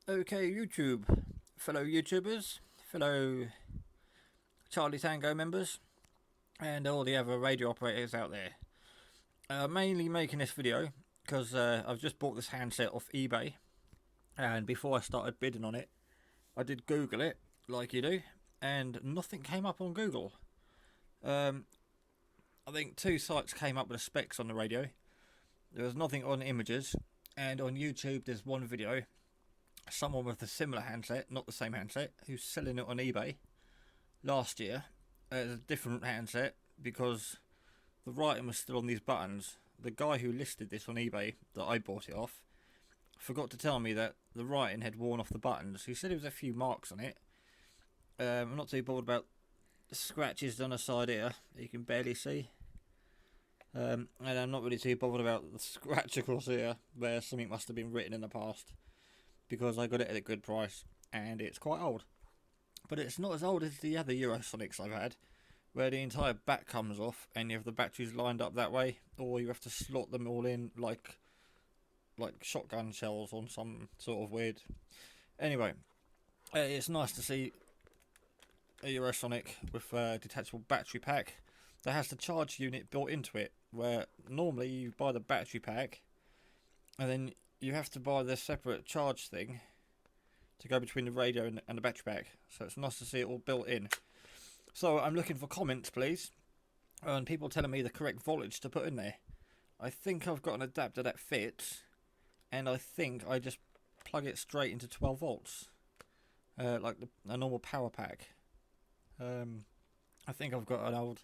Okay, YouTube, fellow YouTubers, fellow Charlie Tango members, and all the other radio operators out there. Mainly making this video because I've just bought this handset off eBay, and before I started bidding on it, I did Google it, like you do, and nothing came up on Google. I think 2 sites came up with the specs on the radio. There was nothing on images, and on YouTube there's one video. Someone with a similar handset, not the same handset, who's selling it on eBay last year as a different handset because the writing was still on these buttons. The guy who listed this on eBay that I bought it off forgot to tell me that the writing had worn off the buttons. He said there was a few marks on it. I'm not too bothered about the scratches on the side here that you can barely see. And I'm not really too bothered about the scratch across here where something must have been written in the past, because I got it at a good price and it's quite old. But it's not as old as the other Eurosonics I've had, where the entire back comes off and you have the batteries lined up that way, or you have to slot them all in like shotgun shells on some sort of weird. Anyway, it's nice to see a Eurosonic with a detachable battery pack that has the charge unit built into it, where normally you buy the battery pack and then you have to buy the separate charge thing to go between the radio and the battery pack. So it's nice to see it all built in. So I'm looking for comments, please, and people telling me the correct voltage to put in there. I think I've got an adapter that fits, and I think I just plug it straight into 12 volts, like a normal power pack. I think I've got an old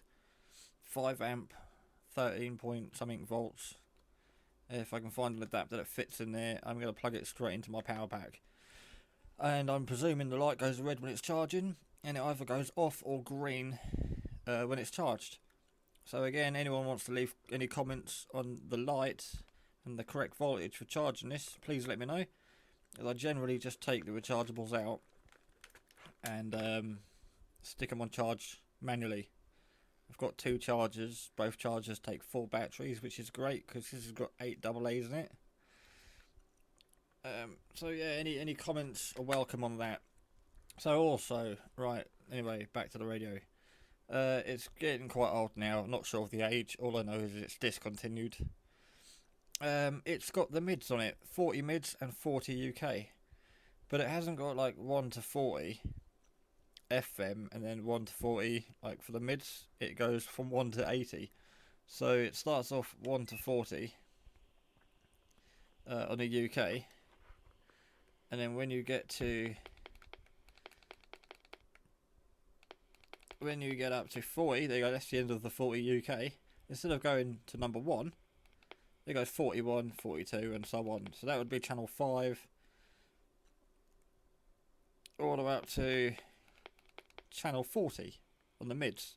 5 amp, 13 point something volts. If I can find an adapter that fits in there, I'm going to plug it straight into my power pack. And I'm presuming the light goes red when it's charging, and it either goes off or green when it's charged. So again, anyone wants to leave any comments on the light and the correct voltage for charging this, please let me know. I generally just take the rechargeables out and stick them on charge manually. I've got 2 chargers. Both chargers take 4 batteries, which is great because this has got 8 AA's in it. So yeah, any comments are welcome on that. So also, right, anyway, back to the radio. It's getting quite old now. I'm not sure of the age. All I know is it's discontinued. It's got the mids on it, 40 mids and 40 UK, but it hasn't got like 1 to 40 FM and then 1 to 40 like for the mids. It goes from 1 to 80, so it starts off 1 to 40 on the UK, and then when you get up to 40, there you go, that's the end of the 40 UK. Instead of going to number 1, it goes 41, 42 and so on. So that would be channel 5 all the way up to channel 40 on the mids,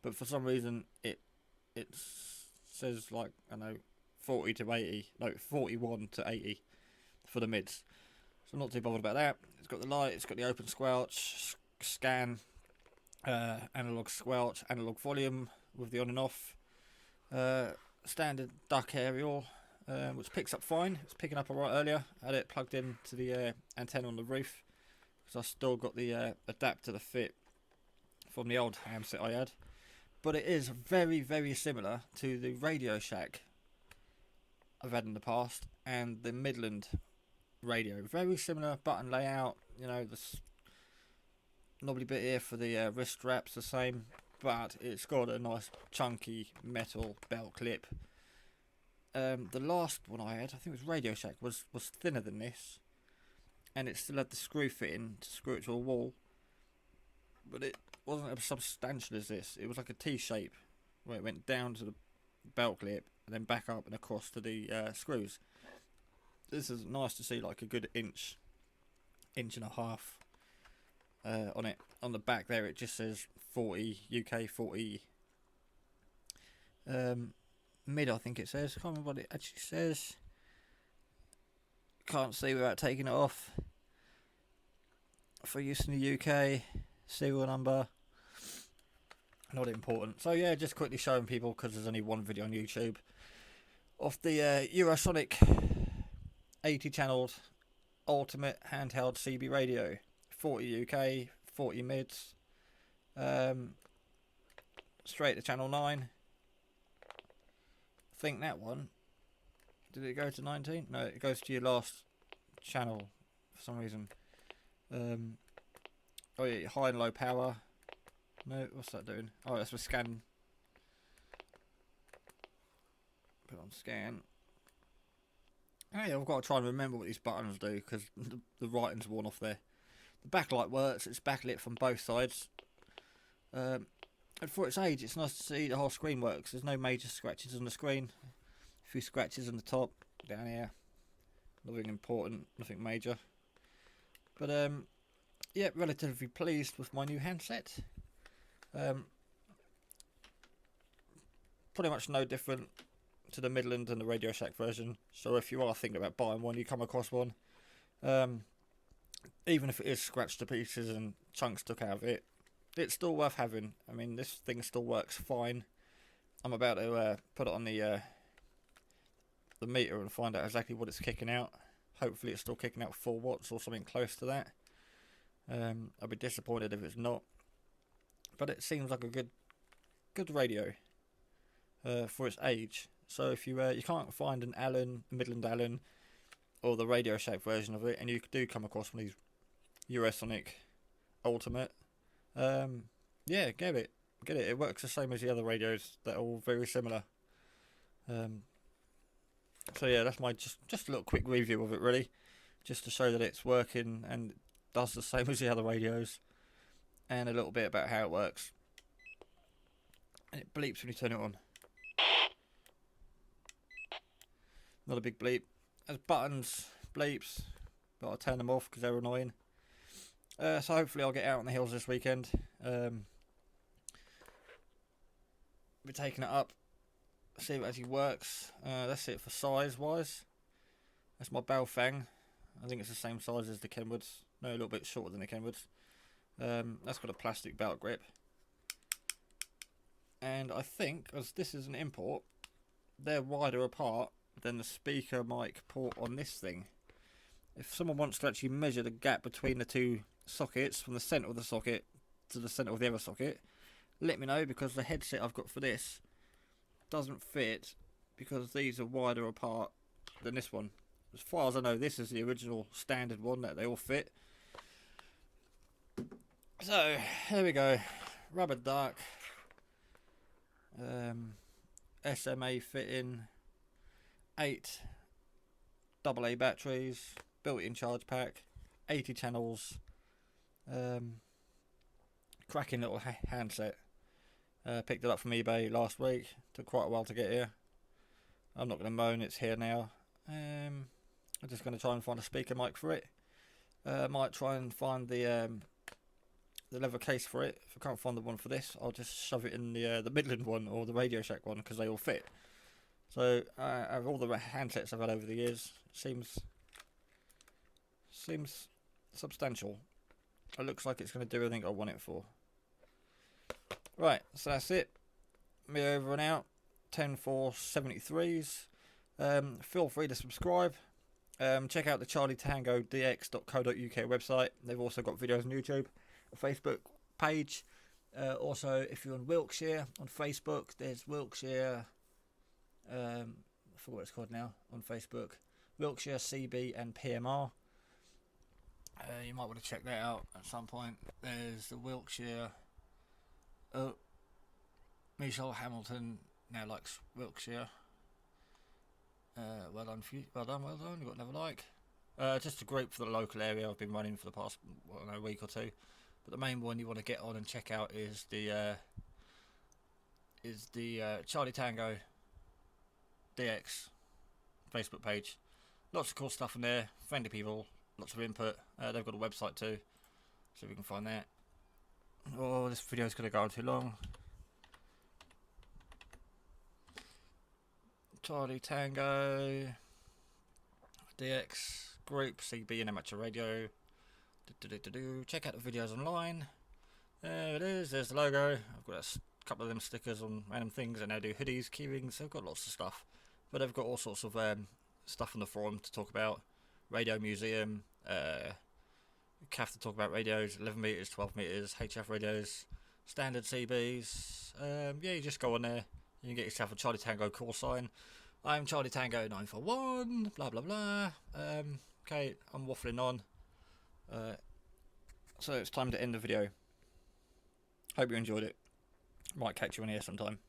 but for some reason it says like, I know, 40 to 80, no, 41 to 80 for the mids. So I'm not too bothered about that. It's got the light, it's got the open squelch, scan, analog squelch, analog volume with the on and off, standard duck aerial, which picks up fine. It's picking up alright earlier. I had it plugged in to the antenna on the roof because I still got the adapter to fit from the old handset I had, but it is very, very similar to the Radio Shack I've had in the past and the Midland radio. Very similar button layout, you know, the knobbly bit here for the wrist straps the same, but it's got a nice chunky metal belt clip. The last one I had, I think it was Radio Shack, was thinner than this, and it still had the screw fitting to screw it to a wall, but it wasn't as substantial as this. It was like a T-shape where it went down to the belt clip and then back up and across to the screws. This is nice to see, like a good inch and a half on it. On the back there it just says 40 UK, 40 mid, I think it says. I can't remember what it actually says. Can't see without taking it off. For use in the UK, serial number, not important. So yeah, just quickly showing people, because there's only one video on YouTube of the Eurosonic 80 channeled ultimate handheld CB radio. 40 UK, 40 mids. Straight to channel 9. I think that one. Did it go to 19? No, it goes to your last channel for some reason. Oh yeah, high and low power. No, what's that doing? Oh, that's for scan. Put on scan. Oh yeah, I've got to try and remember what these buttons do because the writing's worn off there. The backlight works. It's backlit from both sides. And for its age, it's nice to see the whole screen works. There's no major scratches on the screen. A few scratches on the top, down here. Nothing important, nothing major. But yeah, relatively pleased with my new handset. Pretty much no different to the Midland and the Radio Shack version. So if you are thinking about buying one, you come across one. Even if it is scratched to pieces and chunks took out of it, it's still worth having. I mean, this thing still works fine. I'm about to put it on the meter and find out exactly what it's kicking out. Hopefully it's still kicking out 4 watts or something close to that. I'll be disappointed if it's not. But it seems like a good radio for its age. So if you can't find an Allen, Midland Allen, or the Radio Shack version of it, and you do come across one of these Eurosonic Ultimate, yeah, get it. It works the same as the other radios. They're all very similar. So yeah, that's my just a little quick review of it, really, just to show that it's working and does the same as the other radios, and a little bit about how it works. And it bleeps when you turn it on. Not a big bleep. There's buttons, bleeps, but I'll turn them off because they're annoying. So hopefully I'll get out on the hills this weekend. Be taking it up, see if it actually works. That's it for size wise. That's my Balfang. I think it's the same size as the Kenwoods. No, a little bit shorter than the Kenwoods. That's got a plastic belt grip. And I think, as this is an import, they're wider apart than the speaker mic port on this thing. If someone wants to actually measure the gap between the two sockets, from the centre of the socket to the centre of the other socket, let me know, because the headset I've got for this doesn't fit because these are wider apart than this one. As far as I know, this is the original standard one that they all fit. So there we go, rubber duck, SMA fitting, 8 AA batteries, built-in charge pack, 80 channels, cracking little handset. Picked it up from eBay last week, took quite a while to get here. I'm not going to moan, it's here now. I'm just going to try and find a speaker mic for it. Might try and find the leather case for it. If I can't find the one for this, I'll just shove it in the Midland one or the Radio Shack one, because they all fit. So of all the handsets I've had over the years, seems substantial. It looks like it's going to do everything I want it for. Right, so that's it. Me over and out. 10473s. Feel free to subscribe. Check out the charlietangodx.co.uk website. They've also got videos on YouTube, a Facebook page. Also, if you're in Wiltshire on Facebook, there's Wiltshire. I forgot what it's called now on Facebook. Wiltshire CB and PMR. You might want to check that out at some point. There's the Wiltshire. Michelle Hamilton now likes Wiltshire. Well done, well done. You got another like. Just a group for the local area I've been running for the past week or two. But the main one you want to get on and check out is the Charlie Tango DX Facebook page. Lots of cool stuff in there. Friendly people. Lots of input. They've got a website too, so we can find that. Oh, this video is going to go on too long. Charlie Tango DX group CB and amateur radio. Check out the videos online. There it is. There's the logo. I've got a couple of them stickers on random things, and they do hoodies, keyrings. They've got lots of stuff, but they've got all sorts of stuff on the forum to talk about. Radio Museum, CAF to talk about radios, 11 meters, 12 meters, HF radios, standard CBs. Yeah, you just go on there. You can get yourself a Charlie Tango call sign. I'm Charlie Tango 941. Blah blah blah. Okay, I'm waffling on. So it's time to end the video. Hope you enjoyed it. Might catch you in here sometime.